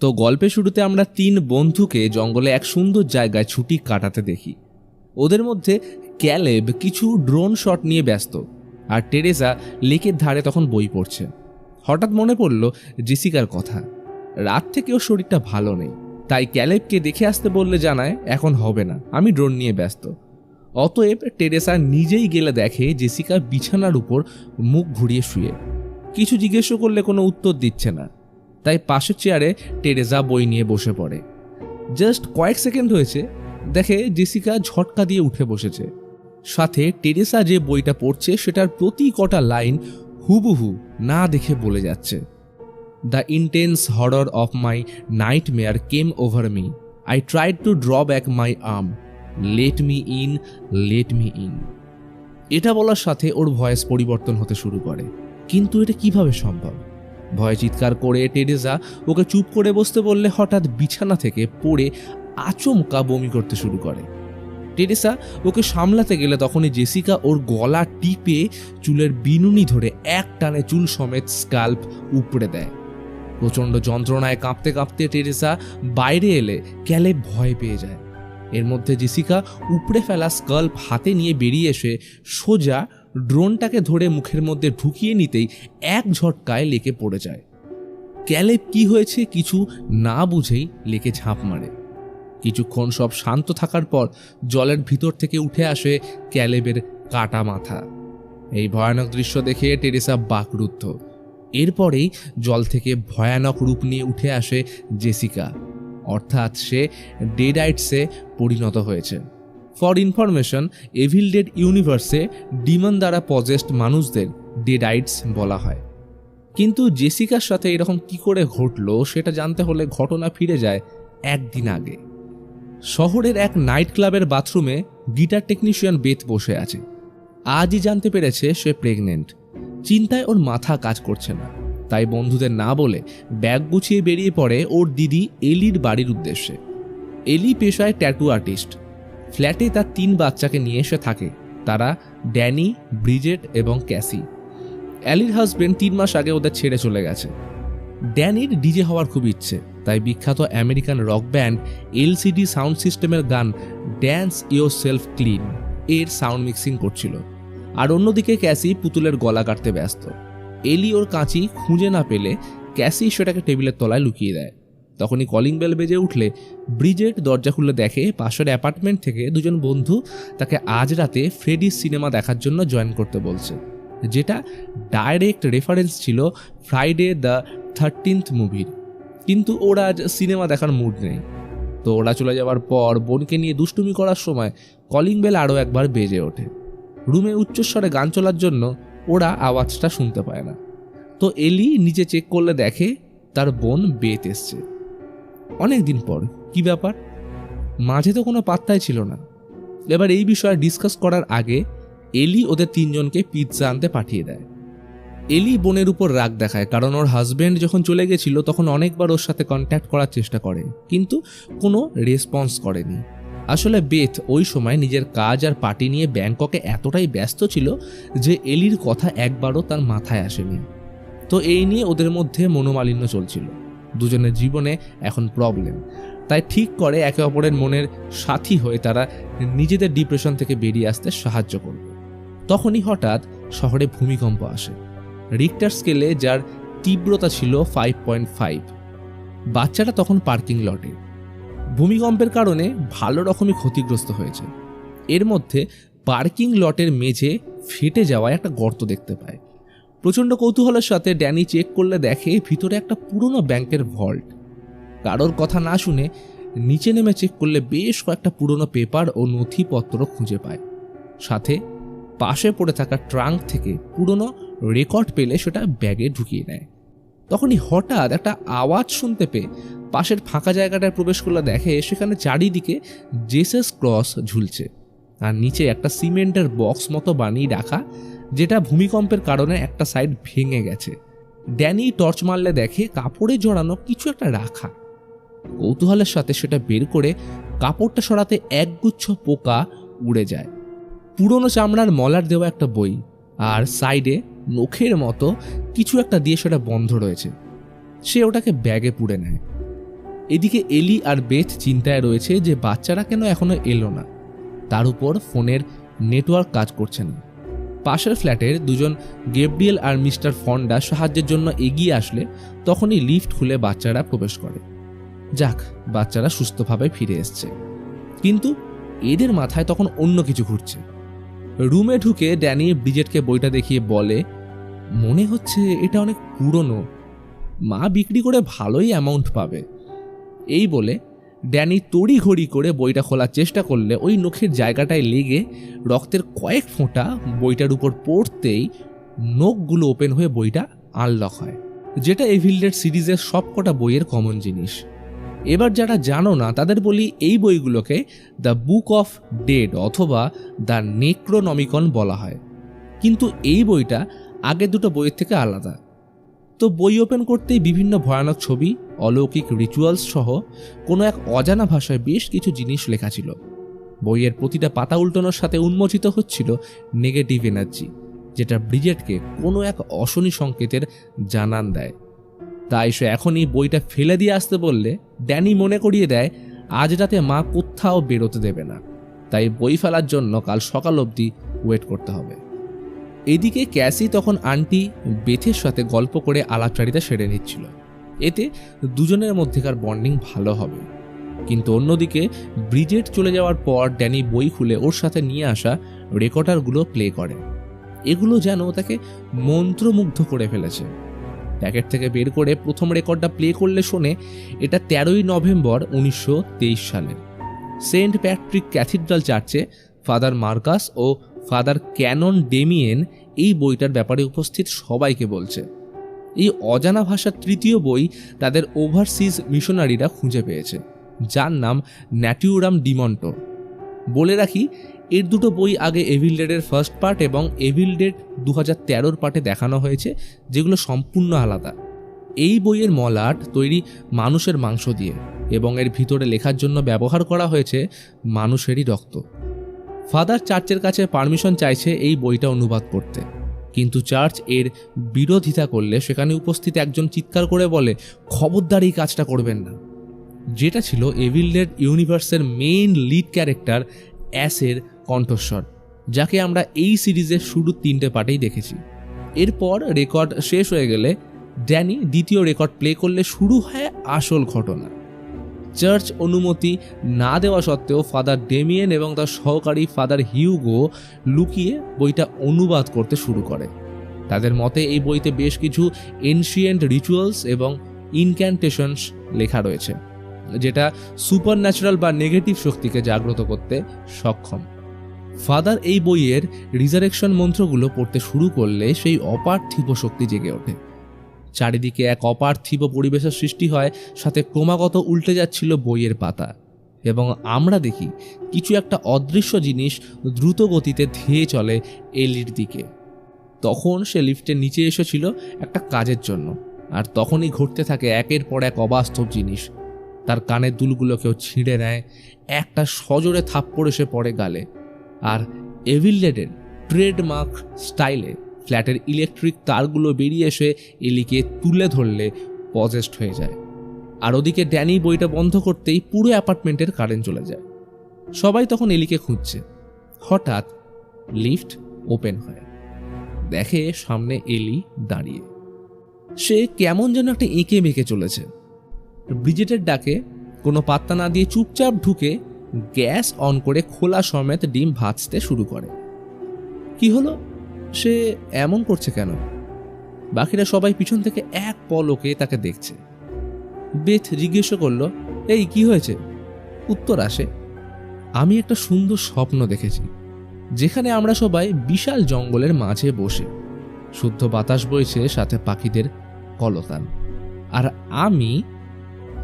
তো গল্পের শুরুতে আমরা 3 বন্ধুকে জঙ্গলে এক সুন্দর জায়গায় ছুটি কাটাতে দেখি। ওদের মধ্যে ক্যালেব কিছু ড্রোন শট নিয়ে ব্যস্ত, আর টেরেসা লেকের ধারে তখন বই পড়ছে। হঠাৎ মনে পড়ল জেসিকার কথা। রাত থেকে ওর শরীরটা ভালো নেই, তাই ক্যালেবকে দেখে আসতে বললে জানায় এখন হবে না, আমি ড্রোন নিয়ে ব্যস্ত। অতএব টেরেসা নিজেই গেলে দেখে জেসিকা বিছানার উপর মুখ ঘুরিয়ে শুয়ে। কিছু জিজ্ঞেস করলে কোনো উত্তর দিচ্ছে না, তাই পাশের চেয়ারে টেরেসা বই নিয়ে বসে পড়ে। জাস্ট কয়েক সেকেন্ড হয়েছে, দেখে জেসিকা ঝটকা দিয়ে উঠে বসেছে। সাথে টেরেসা যে বইটা পড়ছে সেটার প্রতি কটা লাইন হুবহু না দেখে বলে যাচ্ছে। The intense horror of my nightmare came over me, I tried to draw back my arm, let me in, let me in. এটা বলার সাথে ওর ভয়েস পরিবর্তন হতে শুরু করে। কিন্তু এটা কিভাবে সম্ভব? ভয়ে চিৎকার করে টেরেসা ওকে চুপ করে বসতে বললে হঠাৎ বিছানা থেকে পড়ে আচমকা বমি করতে শুরু করে। টেরেসা ওকে সামলাতে গেলে তখনই জেসিকা ওর গলা টিপে চুলের বিনুনি ধরে এক টানে চুল সমেত স্কাল্প উপড়ে দেয়। প্রচণ্ড যন্ত্রণায় কাঁপতে কাঁপতে টেরেসা বাইরে এলে ক্যালেব ভয় পেয়ে যায়। এর মধ্যে জেসিকা উপড়ে ফেলা স্কাল্প হাতে নিয়ে বেরিয়ে এসে সোজা ড্রোনটাকে ধরে মুখের মধ্যে ঢুকিয়ে নিতেই এক ঝটকায় লেকে পড়ে যায়। ক্যালেব কি হয়েছে কিছু না বুঝেই লেকে ঝাঁপ মারে। কিছুক্ষণ সব শান্ত থাকার পর জলের ভিতর থেকে উঠে আসে ক্যালেবের কাটা মাথা। এই ভয়ানক দৃশ্য দেখে টেরেসা বাকরুদ্ধ। এরপরেই জল থেকে ভয়ানক রূপ নিয়ে উঠে আসে জেসিকা, অর্থাৎ সে ডেডাইটসে পরিণত হয়েছে। ফর ইনফরমেশন, এভিল ডেড ইউনিভার্সে ডিমন দ্বারা পজেসড মানুষদের ডেডাইটস বলা হয়। কিন্তু জেসিকার সাথে এরকম কি করে ঘটলো সেটা জানতে হলে ঘটনা ফিরে যায় একদিন আগে। শহরের এক নাইট ক্লাবের বাথরুমে গিটার টেকনিশিয়ান বেথ বসে আছে। আজই জানতে পেরেছে সে প্রেগনেন্ট। চিন্তায় ওর মাথা কাজ করছে না, তাই বন্ধুদের না বলে ব্যাগ গুছিয়ে বেরিয়ে পড়ে ওর দিদি এলির বাড়ির উদ্দেশ্যে। এলি পেশায় ট্যাটু আর্টিস্ট। ফ্ল্যাটে তার 3 বাচ্চাকে নিয়ে এসে থাকে। তারা ড্যানি, ব্রিজেট এবং ক্যাসি। এলির হাজবেন্ড 3 মাস আগে ওদের ছেড়ে চলে গেছে। ড্যানির ডিজে হওয়ার খুব ইচ্ছে, তাই বিখ্যাত American rock band LCD sound সিস্টেমের গান ড্যান্স ইয়োর সেলফ ক্লিন এর সাউন্ড মিক্সিং করছিল। আর অন্যদিকে ক্যাসি পুতুলের গলা কাটতে ব্যস্ত। এলি ওর কাঁচি খুঁজে না পেলে ক্যাসি সেটাকে টেবিলের তলায় লুকিয়ে দেয়। তখনই কলিং বেল বেজে উঠলে ব্রিজেট দরজা খুলে দেখে পাশের অ্যাপার্টমেন্ট থেকে 2 জন বন্ধু তাকে আজ রাতে ফ্রেডির সিনেমা দেখার জন্য জয়েন করতে বলছে, যেটা ডাইরেক্ট রেফারেন্স ছিল ফ্রাইডে দ্য 13th মুভির। কিন্তু ওরা আজ সিনেমা দেখার মুড নেই। তো ওরা চলে যাওয়ার পর বোনকে নিয়ে দুষ্টুমি করার সময় কলিং বেল আরও একবার বেজে ওঠে। রুমে উচ্চস্বরে গান চলার জন্য ওরা আওয়াজটা শুনতে পায় না। তো এলি নিচে চেক করলে দেখে তার বোন বেথ এসছে। অনেকদিন পর, কি ব্যাপার? মাঝে তো কোনো পাত্তাই ছিল না। এবার এই বিষয়ে ডিসকাস করার আগে এলি ওদের 3 জনকে পিৎজা আনতে পাঠিয়ে দেয়। এলি বোনের উপর রাগ দেখায়, কারণ ওর হাজব্যান্ড যখন চলে গেছিল তখন অনেকবার ওর সাথে কন্ট্যাক্ট করার চেষ্টা করে, কিন্তু কোনো রেসপন্স করেনি। আসলে বেথ ওই সময় নিজের কাজ আর পার্টি নিয়ে ব্যাংককে এতটাই ব্যস্ত ছিল যে এলির কথা একবারও তার মাথায় আসেনি। তো এই নিয়ে ওদের মধ্যে মনোমালিন্য চলছিল। দুজনের জীবনে এখন প্রবলেম, তাই ঠিক করে একে অপরের মনের সাথী হয়ে তারা নিজেদের ডিপ্রেশন থেকে বেরিয়ে আসতে সাহায্য করবে। তখনই হঠাৎ শহরে ভূমিকম্প আসে, রিক্টার স্কেলে যার তীব্রতা ছিল 5.5। বাচ্চাটা তখন পার্কিং লটে। ভূমিকম্পের কারণে ভালো রকমই ক্ষতিগ্রস্ত হয়েছে। এর মধ্যে পার্কিং লটের মেঝে ফেটে যাওয়ায় একটা গর্ত দেখতে পায়। প্রচণ্ড কৌতূহলের সাথে ড্যানি চেক করলে দেখে ভিতরে একটা পুরনো ব্যাংকের ভল্ট। কারোর কথা না শুনে নিচে নেমে চেক করলে বেশ কয়েকটা পুরনো পেপার ও নথিপত্র খুঁজে পায়। সাথে পাশে পড়ে থাকা ট্রাঙ্ক থেকে পুরনো রেকর্ড পেলে সেটা ব্যাগে ঢুকিয়ে নেয়। তখনই হঠাৎ একটা আওয়াজ শুনতে পেয়ে পাশের ফাঁকা জায়গাটায় প্রবেশ করলে দেখে সেখানে চারিদিকে জেসাস ক্রস ঝুলছে, আর নিচে একটা সিমেন্টের বক্স মতো বানিয়ে রাখা, যেটা ভূমিকম্পের কারণে একটা সাইড ভেঙে গেছে। ড্যানি টর্চ মারলে দেখে কাপড়ে জড়ানো কিছু একটা রাখা। কৌতূহলের সাথে সেটা বের করে কাপড়টা সরাতে একগুচ্ছ পোকা উড়ে যায়। পুরনো চামড়ার মলার দেওয়া একটা বই, আর সাইডে নখের মতো কিছু একটা দিয়ে সেটা বন্ধ রয়েছে। সে ওটাকে ব্যাগে পুরে নেয়। এদিকে এলি আর বেথ চিন্তায় রয়েছে যে বাচ্চারা কেন এখনো এলো না। তার উপর ফোনের নেটওয়ার্ক কাজ করছে না। পাশের ফ্ল্যাটের দুজন গ্যাব্রিয়েল আর মিস্টার ফন্ডা সাহায্যের জন্য এগিয়ে আসলে তখনই লিফট খুলে বাচ্চারা প্রবেশ করে। যাক, বাচ্চারা সুস্থভাবে ফিরে এসছে। কিন্তু এদের মাথায় তখন অন্য কিছু ঘুরছে। রুমে ঢুকে ড্যানি ব্রিজেটকে বইটা দেখিয়ে বলে, মনে হচ্ছে এটা অনেক পুরনো, মা বিক্রি করে ভালোই অ্যামাউন্ট পাবে। এই বলে ড্যানি তড়িঘড়ি করে বইটা খোলার চেষ্টা করলে ওই নখের জায়গাটায় লেগে রক্তের কয়েক ফোঁটা বইটার উপর পড়তেই নখগুলো ওপেন হয়ে বইটা আনলক হয়, যেটা এভিল ডেড সিরিজের সবকটা বইয়ের কমন জিনিস। এবার যারা জানো না তাদের বলি, এই বইগুলোকে দ্য বুক অফ ডেড অথবা দ্য নেক্রোনমিকন বলা হয়। কিন্তু এই বইটা আগের দুটো বইয়ের থেকে আলাদা। তো বই ওপেন করতেই বিভিন্ন ভয়ানক ছবি, অলৌকিক রিচুয়ালস সহ কোনো এক অজানা ভাষায় বেশ কিছু জিনিস লেখা ছিল। বইয়ের প্রতিটা পাতা উল্টানোর সাথে উন্মোচিত হচ্ছিল নেগেটিভ এনার্জি, যেটা ব্রিজেটকে কোনো এক অশনি সংকেতের জানান দেয়। তাই সে এখনই বইটা ফেলে দিয়ে আসতে বললে ড্যানি মনে করিয়ে দেয় আজ রাতে মা কোথাও বেরোতে দেবে না, তাই বই ফেলার জন্য কাল সকাল অবধি ওয়েট করতে হবে। এদিকে ক্যাসি তখন আন্টি বেথের সাথে গল্প করে আলাপচারিতা সেরে নিচ্ছিল, এতে দুজনের মধ্যেকার বন্ডিং ভালো হবে। কিন্তু অন্যদিকে ব্রিজেট চলে যাওয়ার পর ড্যানি বই খুলে ওর সাথে নিয়ে আসা রেকর্ডারগুলো প্লে করে। এগুলো যেন তাকে মন্ত্রমুগ্ধ করে ফেলেছে। প্যাকেট থেকে বের করে প্রথম রেকর্ডটা প্লে করলে শোনে এটা 13ই নভেম্বর 1923 সালের সেন্ট প্যাট্রিক ক্যাথিড্রাল চার্চে ফাদার মার্কাস ও ফাদার ক্যানন ডেমিয়েন এই বইটার ব্যাপারে উপস্থিত সবাইকে বলছে। এই অজানা ভাষার তৃতীয় বই তাদের ওভারসিজ মিশনারিরা খুঁজে পেয়েছে, যার নাম ন্যাটিউরাম ডিমন্টো। বলে রাখি, এর দুটো বই আগে এভিল ডেডের ফার্স্ট পার্ট এবং এভিল ডেড 2013 পার্টে দেখানো হয়েছে, যেগুলো সম্পূর্ণ আলাদা। এই বইয়ের মলাট তৈরি মানুষের মাংস দিয়ে এবং এর ভিতরে লেখার জন্য ব্যবহার করা হয়েছে মানুষেরই রক্ত। ফাদার চার্চের কাছে পারমিশন চাইছে এই বইটা অনুবাদ করতে, কিন্তু চার্চ এর বিরোধিতা করলে সেখানে উপস্থিত একজন চিৎকার করে বলে, খবরদার এই কাজটা করবেন না। যেটা ছিল এভিল ডেড ইউনিভার্সের মেইন লিড ক্যারেক্টার অ্যাসের কণ্ঠস্বর, যাকে আমরা এই সিরিজের শুরু 3টে পার্টেই দেখেছি। এরপর রেকর্ড শেষ হয়ে গেলে ড্যানি দ্বিতীয় রেকর্ড প্লে করলে শুরু হয় আসল ঘটনা। চার্চ অনুমতি না দেওয়া সত্ত্বেও ফাদার ডেমিয়েন এবং তার সহকারী ফাদার হিউগো লুকিয়ে বইটা অনুবাদ করতে শুরু করে। তাদের মতে এই বইতে বেশ কিছু এনশিয়েন্ট রিচুয়ালস এবং ইনক্যান্টেশনস লেখা রয়েছে, যেটা সুপার ন্যাচারাল বা নেগেটিভ শক্তিকে জাগ্রত করতে সক্ষম। ফাদার এই বইয়ের রিজারেকশন মন্ত্রগুলো পড়তে শুরু করলে সেই অপার্থিব শক্তি জেগে ওঠে। চারিদিকে এক অপার্থিব পরিবেশের সৃষ্টি হয়, সাথে ক্রমাগত উল্টে যাচ্ছিল বইয়ের পাতা, এবং আমরা দেখি কিছু একটা অদৃশ্য জিনিস দ্রুত গতিতে ধেয়ে চলে এলির দিকে। তখন সে লিফটের নিচে এসেছিল একটা কাজের জন্য, আর তখনই ঘটতে থাকে একের পর এক অবাস্তব জিনিস। তার কানের দুলগুলো কেউ ছিঁড়ে নেয়, একটা সজোরে থাপ্পড় এসে পড়ে গালে, আর এভিল ডেডের ট্রেডমার্ক স্টাইলে ফ্ল্যাটের ইলেকট্রিক তারগুলো বেরিয়ে এসে এলিকে তুলে ধরলে পজেস্ট হয়ে যায়। আর ওদিকে ড্যানি বইটা বন্ধ করতেই পুরো অ্যাপার্টমেন্টের কারেন্ট চলে যায়। সবাই তখন এলিকে খুঁজছে। হঠাৎ লিফট ওপেন হয়, দেখে সামনে এলি দাঁড়িয়ে। সে কেমন যেন একটা এঁকে বেঁকে চলেছে। ব্রিজেটের ডাকে কোনো পাত্তা না দিয়ে চুপচাপ ঢুকে গ্যাস অন করে খোলা সমেত ডিম ভাজতে শুরু করে। কি হলো, সে এমন করছে কেন? বাকিরা সবাই পিছন থেকে এক পলকে তাকে দেখছে। বেথ জিজ্ঞেস করলো, এই কি হয়েছে? উত্তর আসে, আমি একটা সুন্দর স্বপ্ন দেখেছি, যেখানে আমরা সবাই বিশাল জঙ্গলের মাঝে বসে, শুদ্ধ বাতাস বইছে, সাথে পাখিদের কলতান, আর আমি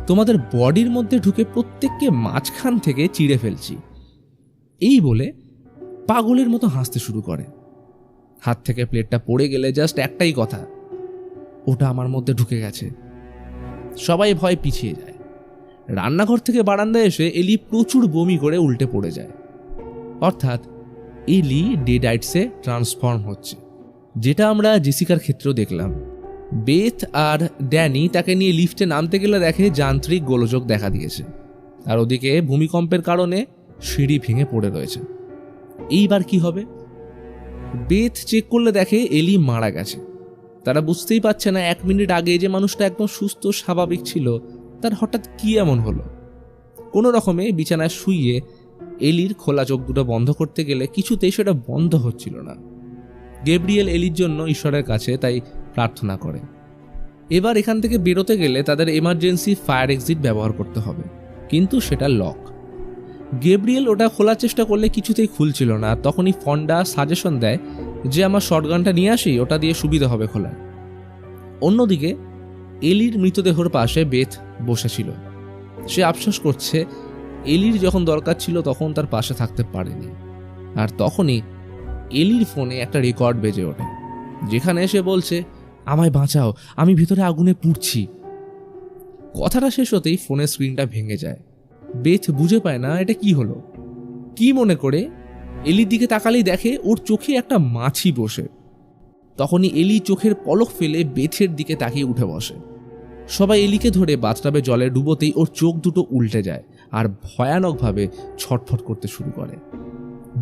তোমাদের বডির মধ্যে ঢুকে প্রত্যেককে মাঝখান থেকে চিড়ে ফেলছি। এই বলে পাগলের মতো হাসতে শুরু করে। হাত থেকে প্লেটটা পড়ে গেলে জাস্ট একটাই কথা, ওটা আমার মধ্যে ঢুকে গেছে। সবাই ভয় পিছিয়ে যায়। রান্নাঘর থেকে বারান্দায় এসে এলি প্রচুর বমি করে উল্টে পড়ে যায়। অর্থাৎ এলি ডেডাইটসে ট্রান্সফর্ম হচ্ছে, যেটা আমরা জেসিকার ক্ষেত্রেও দেখলাম। বেথ আর ড্যানি তাকে নিয়ে লিফটে নামতে গেলে দেখে যান্ত্রিক গোলযোগ দেখা দিয়েছে, আর ওদিকে ভূমিকম্পের কারণে সিঁড়ি ভেঙে পড়ে রয়েছে। এইবার কি হবে? বেথ চেক করলে দেখে এলি মারা গেছে। তারা বুঝতেই পারছে না 1 মিনিট আগে যে মানুষটা একদম সুস্থ স্বাভাবিক ছিল তার হঠাৎ কি এমন হলো। কোনো রকমে বিছানায় শুইয়ে এলির খোলা চোখ দুটো বন্ধ করতে গেলে কিছুতেই সেটা বন্ধ হচ্ছিল না। গ্যাব্রিয়েল এলির জন্য ঈশ্বরের কাছে তাই প্রার্থনা করে। এবার এখান থেকে বেরোতে গেলে তাদের এমার্জেন্সি ফায়ার এক্সিট ব্যবহার করতে হবে, কিন্তু সেটা লক। গ্যাব্রিয়েল ওটা খোলার চেষ্টা করলে কিছুতেই খুলছিল না। তখনই ফন্ডা সাজেশন দেয় যে আমার শটগানটা নিয়ে আসি, ওটা দিয়ে সুবিধা হবে খোলায়। অন্যদিকে এলির মৃতদেহর পাশে বেথ বসেছিল। সে আফসোস করছে এলির যখন দরকার ছিল তখন তার পাশে থাকতে পারেনি। আর তখনই এলির ফোনে একটা রেকর্ড বেজে ওঠে, যেখানে সে বলছে, আমায় বাঁচাও, আমি ভিতরে আগুনে পুড়ছি। কথাটা শেষ হতেই ফোনের স্ক্রিনটা ভেঙে যায়। বেথ বুঝে পায় না এটা কি হলো। কি মনে করে এলির দিকে তাকালেই দেখে ওর চোখে একটা মাছি বসে। তখনই এলি চোখের পলক ফেলে বেথের দিকে তাকিয়ে উঠে বসে। সবাই এলিকে ধরে বাথটাবে জলে ডুবোতেই ওর চোখ দুটো উল্টে যায় আর ভয়ানকভাবে ছটফট করতে শুরু করে।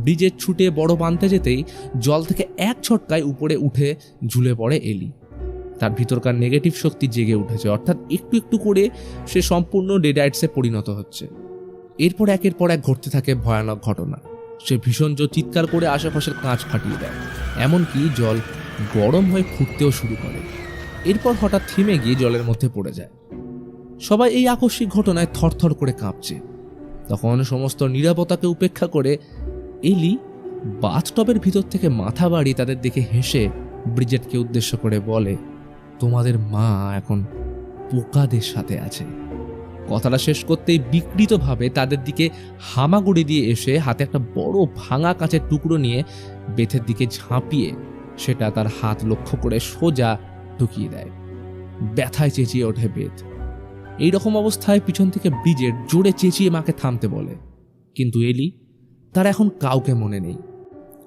ব্রিজের ছুটে বড় বানতে যেতেই জল থেকে এক ছটকায় উপরে উঠে ঝুলে পড়ে এলি। তার ভিতরকার নেগেটিভ শক্তি জেগে উঠেছে, অর্থাৎ একটু একটু করে সে সম্পূর্ণ ডেডাইটসে পরিণত হচ্ছে। এরপর একের পর এক ঘটতে থাকে ভয়ানক ঘটনা। সে ভীষণ জোর চিৎকার করে আশেপাশের কাঁচ ফাটিয়ে দেয়, এমনকি জল গরম হয়ে ফুটতেও শুরু করে। এরপর হঠাৎ থেমে গিয়ে জলের মধ্যে পড়ে যায়। সবাই এই আকস্মিক ঘটনায় থরথর করে কাঁপছে। তখন সমস্ত নিরাপত্তাকে উপেক্ষা করে এলি বাথটবের ভিতর থেকে মাথা বাড়িয়ে তাদের দিকে হেসে ব্রিজেটকে উদ্দেশ্য করে বলে, তোমাদের মা এখন পোকাদের সাথে আছে। কথাটা শেষ করতেই বিকৃতভাবে তাদের দিকে হামাগুড়ি দিয়ে এসে হাতে একটা বড় ভাঙা কাঁচের টুকরো নিয়ে বেথের দিকে ঝাঁপিয়ে সেটা তার হাত লক্ষ্য করে সোজা ঢুকিয়ে দেয়। ব্যথায় চেঁচিয়ে ওঠে বেথ। এইরকম অবস্থায় পিছন থেকে ব্রিজেট জোরে চেঁচিয়ে মাকে থামতে বলে, কিন্তু এলি তার এখন কাউকে মনে নেই।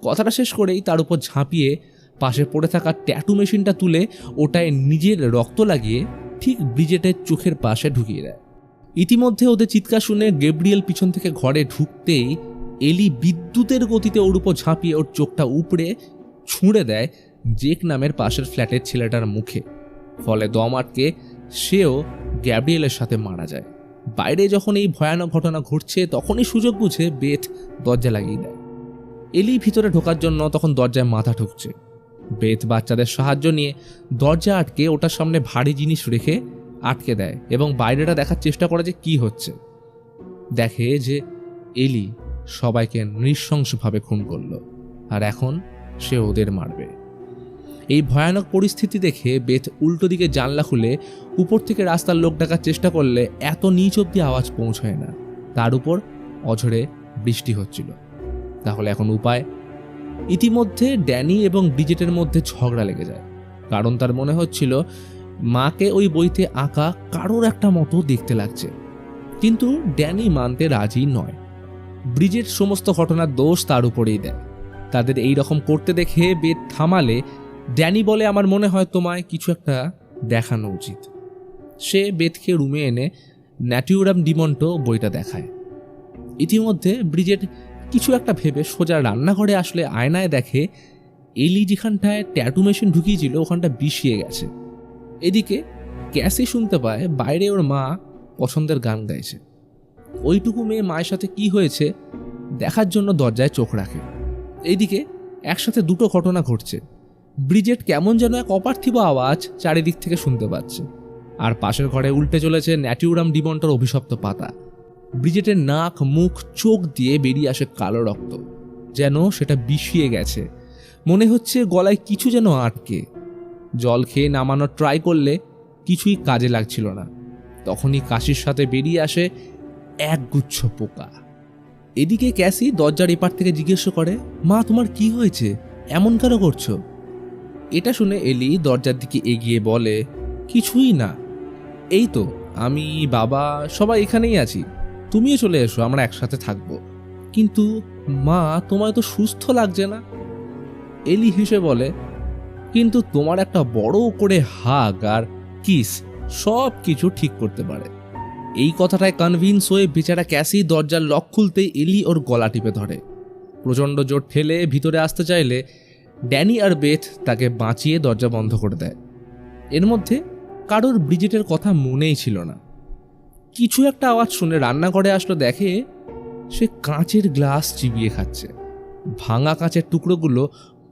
কথাটা শেষ করেই তার উপর ঝাঁপিয়ে পাশে পড়ে থাকা ট্যাটু মেশিনটা তুলে ওটায় নিজের রক্ত লাগিয়ে ঠিক ব্রিজেটের চোখের পাশে ঢুকিয়ে দেয়। ইতিমধ্যে ওদের চিৎকার শুনে গ্যাব্রিয়েল পিছন থেকে ঘরে ঢুকতেই এলি বিদ্যুতের গতিতে ওর উপর ঝাঁপিয়ে ওর চোখটা উপড়ে ছুঁড়ে দেয় জেক নামের পাশের ফ্ল্যাটের ছেলেটার মুখে। ফলে দম আটকে সেও গ্যাব্রিয়েলের সাথে মারা যায়। বাইরে যখন এই ভয়ানক ঘটনা ঘটছে তখনই সুযোগ বুঝে বেথ দরজা লাগিয়ে দেয়। এলি ভিতরে ঢোকার জন্য তখন দরজায় মাথা ঠুকছে। বেথ বাচ্চাদের সাহায্য নিয়ে দরজা আটকে ওটার সামনে ভারী জিনিস রেখে আটকে দেয় এবং বাইরেটা দেখার চেষ্টা করে যে কি হচ্ছে। দেখে যে এলি সবাইকে নৃশংসভাবে খুন করল, আর এখন সে ওদের মারবে। এই ভয়ানক পরিস্থিতি দেখে বেথ উল্টো দিকে জানলা খুলে উপর থেকে রাস্তার লোক ডাকার চেষ্টা করলে এত নিচ অব্দি আওয়াজ পৌঁছয় না। তার উপর অঝরে বৃষ্টি হচ্ছিল। তাহলে এখন উপায়? ইতিমধ্যে ড্যানি এবং ব্রিজেটের মধ্যে ঝগড়া লেগে যায়, কারণ তার মনে হচ্ছিল মাকে ওই বইতে আঁকা কারোর একটা মতো দেখতে লাগছে। কিন্তু ড্যানি মানতে রাজি নয়। ব্রিজেট সমস্ত ঘটনার দোষ তার উপরেই দেয়। তাদের এই রকম করতে দেখে বেথ থামালে ড্যানি বলে, আমার মনে হয় তোমায় কিছু একটা দেখানো উচিত। সে বেথকে রুমে এনে ন্যাটিউরাম ডিমন্টো বইটা দেখায়। ইতিমধ্যে ব্রিজেট কিছু একটা ভেবে সোজা রান্নাঘরে আসলে আয়নায় দেখে এলি যেখানটায় ট্যাটু মেশিন ঢুকিয়েছিল ওখানটা বিষিয়ে গেছে। এদিকে ক্যাসি শুনতে পায় বাইরে ওর মা পছন্দের গান গাইছে। ওইটুকু মেয়ে মায়ের সাথে কি হয়েছে দেখার জন্য দরজায় চোখ রাখে। এইদিকে একসাথে দুটো ঘটনা ঘটছে। ব্রিজেট কেমন যেন এক অপার্থিব আওয়াজ চারিদিক থেকে শুনতে পাচ্ছে, আর পাশের ঘরে উল্টে চলেছে ন্যাটিউরাম ডিমন্টার অভিশপ্ত পাতা। ব্রিজেটের নাক, মুখ, চোখ দিয়ে বেরিয়ে আসে কালো রক্ত, যেন সেটা বিষিয়ে গেছে। মনে হচ্ছে গলায় কিছু যেন আটকে। জল খেয়ে নামানোর ট্রাই করলে কিছুই কাজে লাগছিল না। তখনই কাশির সাথে বেরিয়ে আসে একগুচ্ছ পোকা। এদিকে ক্যাসি দরজার এপার থেকে জিজ্ঞেস করে, মা তোমার কি হয়েছে, এমন কেন করছো? এটা শুনে এলি দরজার দিকে এগিয়ে বলে, কিছুই না, এই তো আমি, বাবা সবাই এখানেই আছি, তুমিও চলে এসো, আমরা একসাথে থাকবো। কিন্তু মা তোমায় তো সুস্থ লাগছে না। এলি হেসে বলে, কিন্তু তোমার একটা বড় করে হাগ আর কিস সব কিছু ঠিক করতে পারে। এই কথাটায় কনভিন্স হয়ে বেচারা ক্যাসি দরজার লক খুলতেই এলি ওর গলা টিপে ধরে। প্রচণ্ড জোর ঠেলে ভিতরে আসতে চাইলে ড্যানি আর বেথ তাকে বাঁচিয়ে দরজা বন্ধ করে দেয়। এর মধ্যে কারোর ব্রিজেটের কথা মনেই ছিল না। কিছু একটা আওয়াজ শুনে রান্নাঘরে আসলো, দেখে সে কাঁচের গ্লাস চিবিয়ে খাচ্ছে। ভাঙা কাঁচের টুকরোগুলো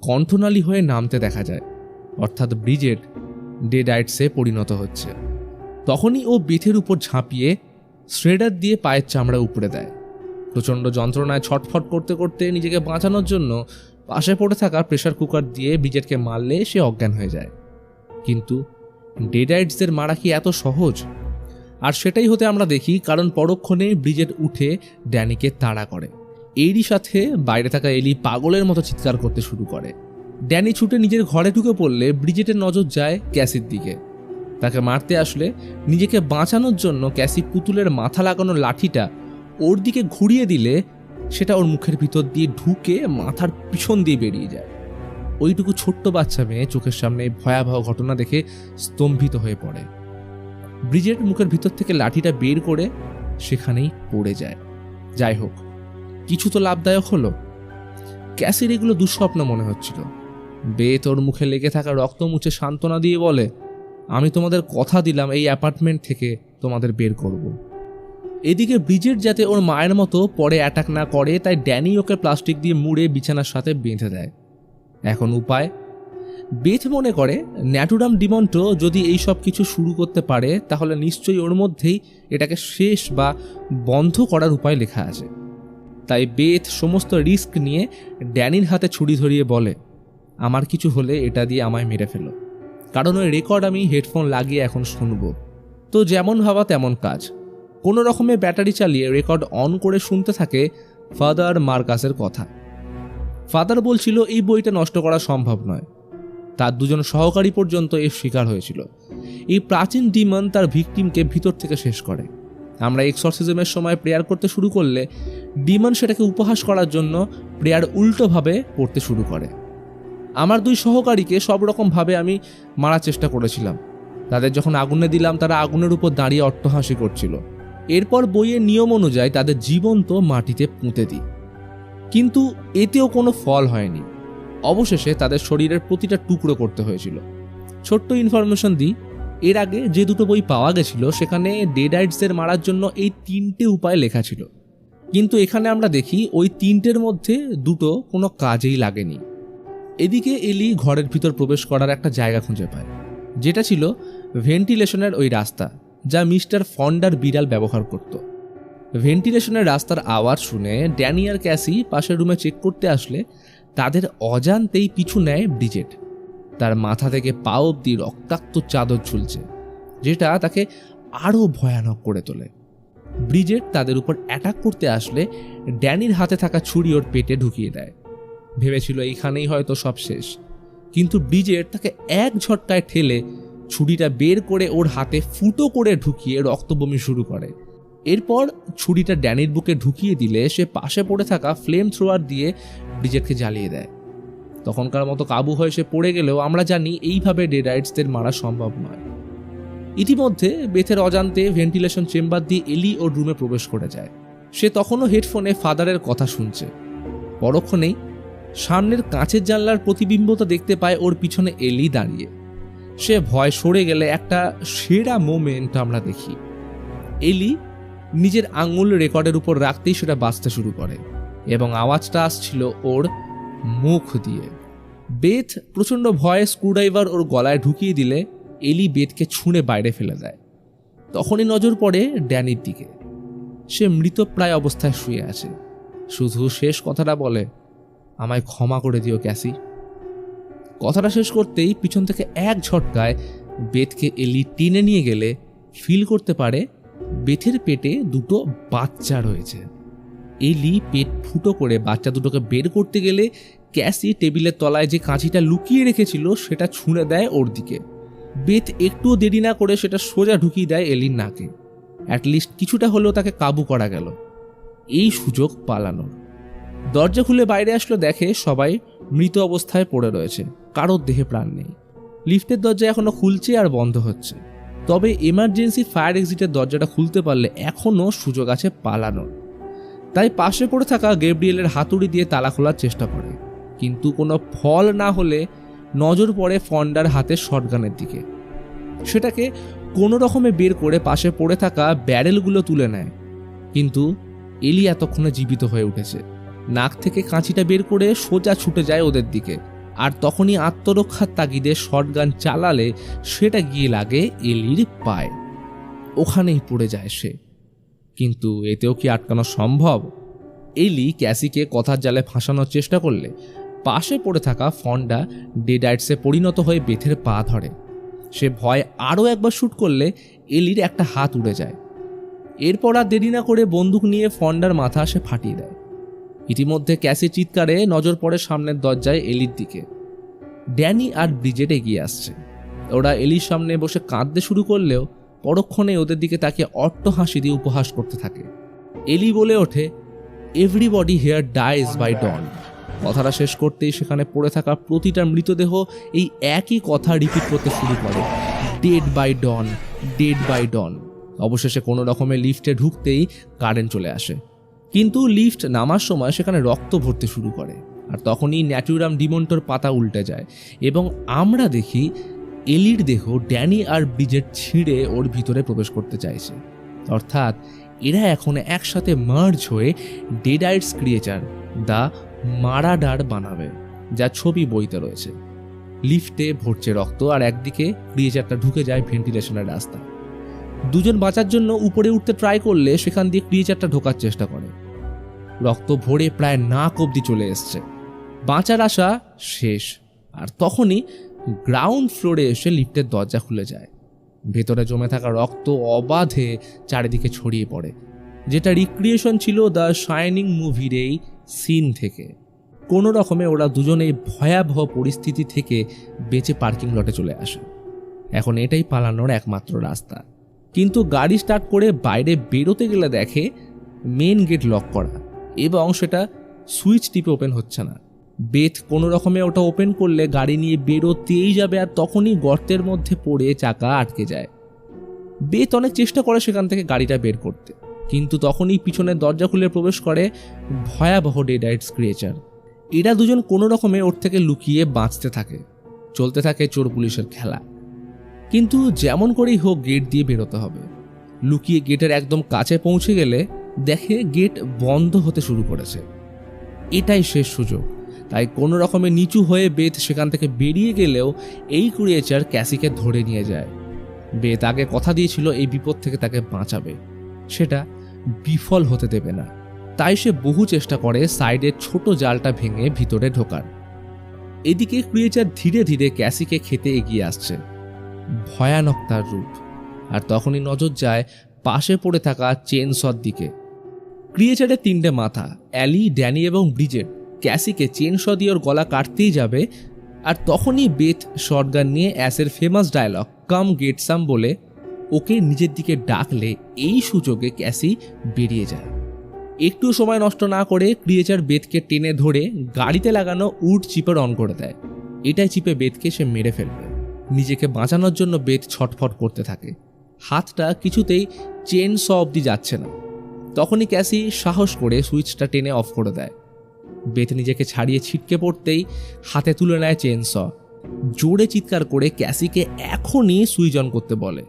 কণ্ঠনালী হয়ে নামতে দেখা যায়, অর্থাৎ ব্রিজেট ডেডাইটসে পরিণত হচ্ছে। তখনই ও বেথের উপর ঝাঁপিয়ে শ্রেডার দিয়ে পায়ের চামড়া উপড়ে দেয়। প্রচণ্ড যন্ত্রণায় ছটফট করতে করতে নিজেকে বাঁচানোর জন্য পাশে পড়ে থাকা প্রেসার কুকার দিয়ে ব্রিজেটকে মারলে সে অজ্ঞান হয়ে যায়। কিন্তু ডেডাইটসদের মারা কি এত সহজ? আর সেটাই হতে আমরা দেখি, কারণ পরক্ষণে ব্রিজেট উঠে ড্যানিকে তাড়া করে। এরই সাথে বাইরে থাকা এলি পাগলের মতো চিৎকার করতে শুরু করে। ড্যানি ছুটে নিজের ঘরে ঢুকে পড়লে ব্রিজেটের নজর যায় ক্যাসির দিকে। তাকে মারতে আসলে নিজেকে বাঁচানোর জন্য ক্যাসি পুতুলের মাথা লাগানো লাঠিটা ওর দিকে ঘুরিয়ে দিলে সেটা ওর মুখের ভিতর দিয়ে ঢুকে মাথার পিছন দিয়ে বেরিয়ে যায়। ওইটুকু ছোট্ট বাচ্চা মেয়ে চোখের সামনে ভয়াবহ ঘটনা দেখে স্তম্ভিত হয়ে পড়ে। ব্রিজেট মুখের ভিতর থেকে লাঠিটা বের করে সেখানেই পড়ে যায়। যাই হোক, কিছু তো লাভদায়ক হলো। ক্যাসির এগুলো দুঃস্বপ্ন মনে হচ্ছিল। বেথ ওর মুখে লেগে থাকা রক্ত মুছে সান্ত্বনা দিয়ে বলে, আমি তোমাদের কথা দিলাম এই অ্যাপার্টমেন্ট থেকে তোমাদের বের করব। এদিকে ব্রিজেট যাতে ওর মায়ের মতো পরে অ্যাটাক না করে, তাই ড্যানি ওকে প্লাস্টিক দিয়ে মুড়ে বিছানার সাথে বেঁধে দেয়। এখন উপায়? বেথ মনে করে ন্যাটুরাম ডিমন্টো যদি এই সব কিছু শুরু করতে পারে তাহলে নিশ্চয়ই ওর মধ্যেই এটাকে শেষ বা বন্ধ করার উপায় লেখা আছে। তাই বেথ সমস্ত রিস্ক নিয়ে ড্যানির হাতে ছুরি ধরিয়ে বলে, আমার কিছু হলে এটা দিয়ে আমায় মেরে ফেলো, কারণ ওই রেকর্ড আমি হেডফোন লাগিয়ে এখন শুনব। তো যেমন ভাবা তেমন কাজ। কোনো রকমে ব্যাটারি চালিয়ে রেকর্ড অন করে শুনতে থাকে ফাদার মার্কাসের কথা। ফাদার বলছিল এই বইটা নষ্ট করা সম্ভব নয়। তার দুজন সহকারী পর্যন্ত এর শিকার হয়েছিল। এই প্রাচীন ডিমন তার ভিকটিমকে ভিতর থেকে শেষ করে। আমরা এক্সরসিজমের সময় প্রেয়ার করতে শুরু করলে ডিমন সেটাকে উপহাস করার জন্য প্রেয়ার উল্টোভাবে পড়তে শুরু করে। আমার দুই সহকারীকে সব রকমভাবে আমি মারার চেষ্টা করেছিলাম। তাদের যখন আগুনে দিলাম তারা আগুনের উপর দাঁড়িয়ে অট্টহাসি করছিল। এরপর বইয়ের নিয়ম অনুযায়ী তাদের জীবন্ত মাটিতে পুঁতে দিই, কিন্তু এতেও কোনো ফল হয়নি। অবশেষে তাদের শরীরের প্রতিটা টুকরো করতে হয়েছিল। ছোট্ট ইনফরমেশন দিই, এর আগে যে দুটো বই পাওয়া গেছিল সেখানে ডেডাইটসদের মারার জন্য এই 3টে উপায় লেখা ছিল, কিন্তু এখানে আমরা দেখি ওই 3টের মধ্যে দুটো কোনো কাজেই লাগেনি। এদিকে এলি ঘরের ভিতর প্রবেশ করার একটা জায়গা খুঁজে পায়, যেটা ছিল ভেন্টিলেশনের ওই রাস্তা যা মিস্টার ফন্ডার বিড়াল ব্যবহার করত। ভেন্টিলেশনের রাস্তার আওয়াজ শুনে ড্যানি আর ক্যাসি পাশের রুমে চেক করতে আসলে তাদের অজান্তেই পিছু নেয় ব্রিজেট। তার মাথা থেকে পা অবধি রক্তাক্ত চাদর ঝুলছে, যেটা তাকে আরও ভয়ানক করে তোলে। ব্রিজেট তাদের উপর অ্যাটাক করতে আসলে ড্যানির হাতে থাকা ছুরি ওর পেটে ঢুকিয়ে দেয়। ভেবেছিল এইখানেই হয়তো সব শেষ, কিন্তু ব্রিজেট তাকে এক ঝটকায় ঠেলে ছুরিটা বের করে ওর হাতে ফুটো করে ঢুকিয়ে রক্তবমি শুরু করে। এরপর ছুরিটা ড্যানির বুকে ঢুকিয়ে দিলে সে পাশে পড়ে থাকা ফ্লেম থ্রোয়ার দিয়ে ব্রিজেটকে জ্বালিয়ে দেয়। তখনকার মতো কাবু হয়ে সে পড়ে গেলেও আমরা জানি এইভাবে ডেডাইটসদের মারা সম্ভব নয়। ইতিমধ্যে বেথের অজান্তে ভেন্টিলেশন চেম্বার দিয়ে এলি ওর রুমে প্রবেশ করে যায়। সে তখনও হেডফোনে ফাদারের কথা শুনছে। পরক্ষণেই সামনের কাঁচের জানলার প্রতিবিম্বতা দেখতে পায় ওর পিছনে এলি দাঁড়িয়ে। সে ভয় সরে গেলে একটা সেরা মোমেন্ট আমরা দেখি। এলি নিজের আঙুল রেকর্ডের উপর রাখতেই সেটা বাজতে শুরু করে এবং আওয়াজটা আসছিল ওর মুখ দিয়ে। বেথ প্রচণ্ড ভয়ে স্ক্রুড্রাইভার ওর গলায় ঢুকিয়ে দিলে এলি বেথকে ছুঁড়ে বাইরে ফেলে দেয়। তখনই নজর পড়ে ড্যানির দিকে। সে মৃতপ্রায় অবস্থায় শুয়ে আছে, শুধু শেষ কথাটা বলে, আমায় ক্ষমা করে দিও ক্যাসি। কথাটা শেষ করতেই পিছন থেকে এক ঝটকায় বেথকে এলি টেনে নিয়ে গেলে ফিল করতে পারে বেথের পেটে দুটো বাচ্চা রয়েছে। এলি পেট ফুটো করে বাচ্চা দুটোকে বের করতে গেলে ক্যাসি টেবিলের তলায় যে কাঁচিটা লুকিয়ে রেখেছিল সেটা ছুঁড়ে দেয় ওর দিকে। বেথ একটুও দেরি না করে সেটা সোজা ঢুকিয়ে দেয় এলির নাকে। অ্যাটলিস্ট কিছুটা হলেও তাকে কাবু করা গেল। এই সুযোগ পালানোর। দরজা খুলে বাইরে আসলো, দেখে সবাই মৃত অবস্থায় পড়ে রয়েছে, কারোর দেহে প্রাণ নেই। লিফটের দরজা এখনো খুলছে আর বন্ধ হচ্ছে, তবে এমার্জেন্সি ফায়ার এক্সিটের দরজাটা খুলতে পারলে এখনও সুযোগ আছে পালানোর। তাই পাশে পড়ে থাকা গ্যাব্রিয়েলের হাতুড়ি দিয়ে তালা খোলার চেষ্টা করে, কিন্তু কোনো ফল না হলে নজর পড়ে ফন্ডার হাতে শটগানের দিকে। সেটাকে কোনো রকমে বের করে পাশে পড়ে থাকা ব্যারেলগুলো তুলে নেয়, কিন্তু এলি এতক্ষণে জীবিত হয়ে উঠেছে। নাক থেকে কাঁচিটা বের করে সোজা ছুটে যায় ওদের দিকে, আর তখনই আত্মরক্ষার তাগিদে শটগান চালালে সেটা গিয়ে লাগে এলির পায়ে। ওখানেই পড়ে যায় সে। কিন্তু এতেও কি আটকানো সম্ভব? এলি ক্যাসিকে কথার জালে ফাঁসানোর চেষ্টা করলে পাশে পড়ে থাকা ফন্ডা ডেডাইটসে পরিণত হয়ে বেথের পা ধরে। সে ভয় আরও একবার শ্যুট করলে এলির একটা হাত উড়ে যায়। এরপর আর দেরি না করে বন্দুক নিয়ে ফন্ডার মাথা সে ফাটিয়ে দেয়। ইতিমধ্যে ক্যাসি চিৎকারে নজর পড়ে সামনের দরজায় এলির দিকে। ড্যানি আর ব্রিজেট এগিয়ে আসছে। ওরা এলির সামনে বসে কাঁদতে শুরু করলেও পরক্ষণে ওদের দিকে তাকে অট্ট হাসি দিয়ে উপহাস করতে থাকে। এলি বলে ওঠে, এভরিবডি হিয়ার ডাইজ বাই ডন। কথাটা শেষ করতেই সেখানে পড়ে থাকা প্রতিটা মৃতদেহ এই একই কথা রিপিট করতে শুরু করে, dead by dawn, dead by dawn. অবশেষে কোনো রকমে লিফটে ঢুকতেই কারেন্ট চলে আসে, কিন্তু লিফট নামার সময় সেখানে রক্ত ভরতে শুরু করে। আর তখনই ন্যাটুরাম ডিমন্টোর পাতা উল্টে যায় এবং আমরা দেখি এলির দেহ ড্যানি আর ব্রিজেট ছিঁড়ে ওর ভিতরে প্রবেশ করতে চাইছে। অর্থাৎ এরা এখন একসাথে মার্জ হয়ে ডেডাইটস ক্রিয়েচার দ্য মারাডার বানাবে, যা ছবি বইতে রয়েছে। লিফটে ভরছে রক্ত, আর একদিকে ক্রিয়েচারটা ঢুকে যায় ভেন্টিলেশনের রাস্তা। দুজন বাঁচার জন্য উপরে উঠতে ট্রাই করলে সেখান দিয়ে ক্রিয়েচারটা ঢোকার চেষ্টা করে। রক্ত ভরে প্রায় নাক অবধি চলে এসছে। বাঁচার আশা শেষ। আর তখনই গ্রাউন্ড ফ্লোরে এসে লিফটের দরজা খুলে যায়। ভেতরে জমে থাকা রক্ত অবাধে চারিদিকে ছড়িয়ে পড়ে, যেটা রিক্রিয়েশন ছিল দ্য শাইনিং মুভির এই সিন থেকে। কোনো রকমে ওরা দুজনেই ভয়াবহ পরিস্থিতি থেকে বেঁচে পার্কিং লটে চলে আসে। এখন এটাই পালানোর একমাত্র রাস্তা। কিন্তু গাড়ি স্টার্ট করে বাইরে বেরোতে গেলে দেখে মেন গেট লক করা এবং সেটা সুইচ টিপে ওপেন হচ্ছে না। বেথ কোনো রকমে ওটা ওপেন করলে গাড়ি নিয়ে বেরোতেই যাবে, আর তখনই গর্তের মধ্যে পড়ে চাকা আটকে যায়। বেথ অনেক চেষ্টা করে সেখান থেকে গাড়িটা বের করতে, কিন্তু তখনই পিছনের দরজা খুলে প্রবেশ করে ভয়াবহ ডেডাইটস ক্রিয়েচার। এরা দুজন কোনো রকমে ওর থেকে লুকিয়ে বাঁচতে থাকে। চলতে থাকে চোর পুলিশের খেলা। কিন্তু যেমন করেই হোক গেট দিয়ে বেরোতে হবে। লুকিয়ে গেটের একদম কাছে পৌঁছে গেলে দেখে গেট বন্ধ হতে শুরু করেছে। এটাই শেষ সুযোগ। তাই কোনো রকমে নিচু হয়ে বেথ সেখান থেকে বেরিয়ে গেলেও এই ক্রিয়েচার ক্যাসিকে ধরে নিয়ে যায়। বেথ আগে কথা দিয়েছিল এই বিপদ থেকে তাকে বাঁচাবে, সেটা বিফল হতে দেবে না। তাই সে বহু চেষ্টা করে সাইডের ছোট জালটা ভেঙে ভিতরে ঢোকার। এদিকে ক্রিয়েচার ধীরে ধীরে ক্যাসিকে খেতে এগিয়ে আসছে, ভয়ানক তার রূপ। আর তখনই নজর যায় পাশে পড়ে থাকা চেনসর দিকে। ক্রিয়েচারের তিনটে মাথা, অ্যালি, ড্যানি এবং ব্রিজেট ক্যাসিকে চেনস দিয়ে ওর গলা কাটতেই যাবে। আর তখনই বেথ শটগান নিয়ে অ্যাসের ফেমাস ডায়লগ কাম গেট সাম বলে ওকে নিজের দিকে ডাকলে এই সুযোগে ক্যাসি বেরিয়ে যায়। একটু সময় নষ্ট না করে ক্রিয়েচার বেথকে টেনে ধরে গাড়িতে লাগানো উড চিপার অন করে দেয়। এটাই চিপে বেথকে সে মেরে ফেলবে। নিজেকে বাঁচানোর জন্য বেথ ছটফট করতে থাকে, হাতটা কিছুতেই চেন স অবধি যাচ্ছে না। তখনই ক্যাসি সাহস করে সুইচটা টেনে অফ করে দেয়। বেথ নিজেকে ছাড়িয়ে ছিটকে পড়তেই হাতে তুলে নেয় চেন স। জোরে চিৎকার করে ক্যাসিকে এখনই সুইচ অন করতে বলে।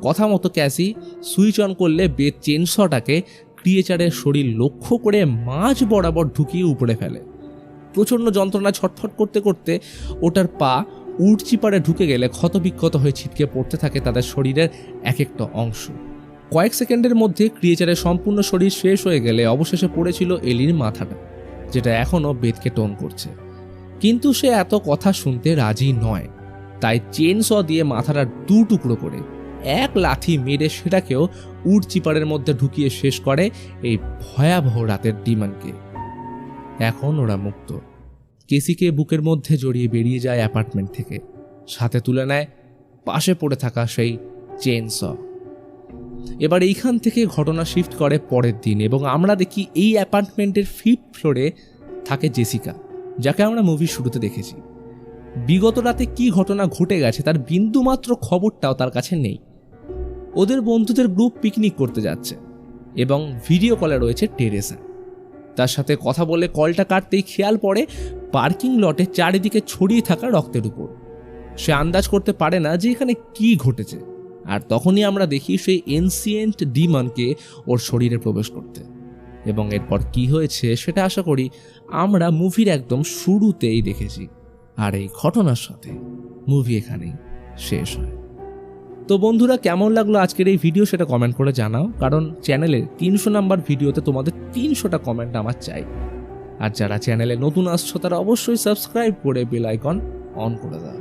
কথা মতো ক্যাসি সুইচ অন করলে বেথ চেন সটাকে ক্রিয়েচারের শরীর লক্ষ্য করে মাঝ বরাবর ঢুকিয়ে উপড়ে ফেলে। প্রচণ্ড যন্ত্রণা ছটফট করতে করতে ওটার পা উড চিপারে ঢুকে গেলে ক্ষতবিক্ষত হয়ে ছিটকে পড়তে থাকে তাদের শরীরের এক একটা অংশ। কয়েক সেকেন্ডের মধ্যে ক্রিয়েচারের সম্পূর্ণ শরীর শেষ হয়ে গেলে অবশেষে পড়েছিল এলির মাথাটা, যেটা এখনও বেথকে টোন করছে। কিন্তু সে এত কথা শুনতে রাজি নয়। তাই চেন স দিয়ে মাথাটা দু টুকরো করে এক লাথি মেরে সেটাকেও উড চিপারের মধ্যে ঢুকিয়ে শেষ করে এই ভয়াবহ রাতের ডিমান্ডকে। এখন ওরা মুক্ত। কেসিকে বুকের মধ্যে জড়িয়ে বেরিয়ে যায় অ্যাপার্টমেন্ট থেকে, সাথে তুলে নেয় পাশে পড়ে থাকা সেই চেন স। এবার এইখান থেকে ঘটনা শিফট করে পরের দিন এবং আমরা দেখি এই অ্যাপার্টমেন্টের 5th ফ্লোরে থাকে জেসিকা। যাকে আমরা মুভির শুরুতে দেখেছি। বিগত রাতে কি ঘটনা ঘটে গেছে তার বিন্দুমাত্র খবরটাও তার কাছে নেই। ওদের বন্ধুদের গ্রুপ পিকনিক করতে যাচ্ছে এবং ভিডিও কলে রয়েছে টেরেসা। তার সাথে কথা বলে কলটা কাটতেই খেয়াল পড়ে পার্কিং লটে চারিদিকে ছড়িয়ে থাকা রক্তের উপর। সে আন্দাজ করতে পারে না যে এখানে কি ঘটেছে, আর তখনই আমরা দেখি সেই এনসিয়েন্ট ডিমনকে ওর শরীরে প্রবেশ করতে। এবং এরপর কি হয়েছে সেটা আশা করি আমরা মুভির একদম শুরুতেই দেখেছি। আর এই ঘটনার সাথে মুভি এখানেই শেষ হয়। তো বন্ধুরা, কেমন লাগলো আজকের এই ভিডিও সেটা কমেন্ট করে জানাও, কারণ চ্যানেলের 300 নাম্বার ভিডিওতে তোমাদের 300টা কমেন্ট আমার চাই। আর যারা চ্যানেলে নতুন আসছো তারা অবশ্যই সাবস্ক্রাইব করে বেল আইকন অন করে দাও।